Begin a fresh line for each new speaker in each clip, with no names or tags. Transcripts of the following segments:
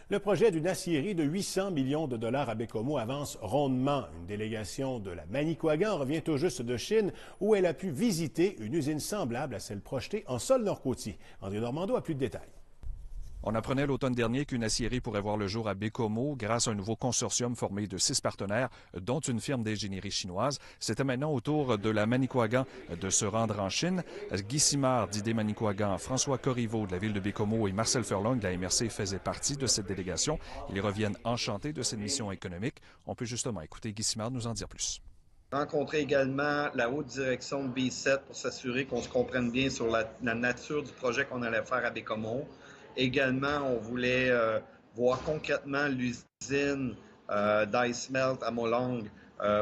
Le projet d'une aciérie de 800 millions de dollars à Baie-Comeau avance rondement. Une délégation de la Manicouagan revient tout juste de Chine où elle a pu visiter une usine semblable à celle projetée en sol nord-côtier. André Normando a plus de détails.
On apprenait l'automne dernier qu'une aciérie pourrait voir le jour à Baie-Comeau grâce à un nouveau consortium formé de 6 partenaires, dont une firme d'ingénierie chinoise. C'était maintenant au tour de la Manicouagan de se rendre en Chine. Guy Simard d'Idée Manicouagan, François Corriveau de la ville de Baie-Comeau et Marcel Furlong de la MRC faisaient partie de cette délégation. Ils reviennent enchantés de cette mission économique. On peut justement écouter Guy Simard nous en dire plus.
Rencontrer également la haute direction de B7 pour s'assurer qu'on se comprenne bien sur la nature du projet qu'on allait faire à Baie-Comeau. Également, on voulait voir concrètement l'usine d'Ice Melt à Molong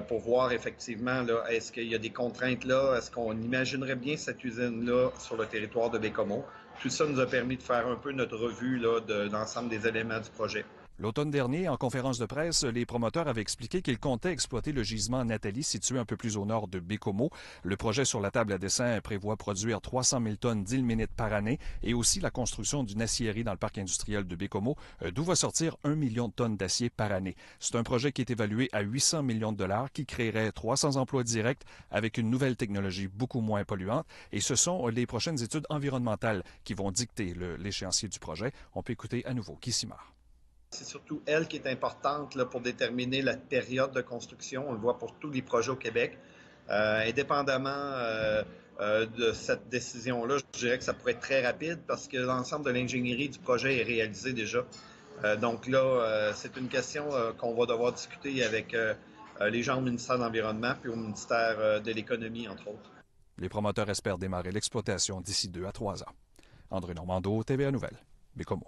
pour voir effectivement, là, est-ce qu'il y a des contraintes là, est-ce qu'on imaginerait bien cette usine-là sur le territoire de Baie-Comeau. Tout ça nous a permis de faire un peu notre revue là, de l'ensemble des éléments du projet.
L'automne dernier, en conférence de presse, les promoteurs avaient expliqué qu'ils comptaient exploiter le gisement Nathalie, situé un peu plus au nord de Baie-Comeau. Le projet sur la table à dessin prévoit produire 300 000 tonnes d'ilménite par année et aussi la construction d'une aciérie dans le parc industriel de Baie-Comeau, d'où va sortir 1 million de tonnes d'acier par année. C'est un projet qui est évalué à 800 millions de dollars, qui créerait 300 emplois directs avec une nouvelle technologie beaucoup moins polluante. Et ce sont les prochaines études environnementales qui vont dicter l'échéancier du projet. On peut écouter à nouveau Guy Simard.
C'est surtout elle qui est importante là, pour déterminer la période de construction. On le voit pour tous les projets au Québec. Indépendamment de cette décision-là, je dirais que ça pourrait être très rapide parce que l'ensemble de l'ingénierie du projet est réalisé déjà. Donc là, c'est une question qu'on va devoir discuter avec les gens au ministère de l'Environnement puis au ministère de l'Économie, entre autres.
Les promoteurs espèrent démarrer l'exploitation d'ici 2 à 3 ans. André Normando, TVA Nouvelles, Baie-Comeau.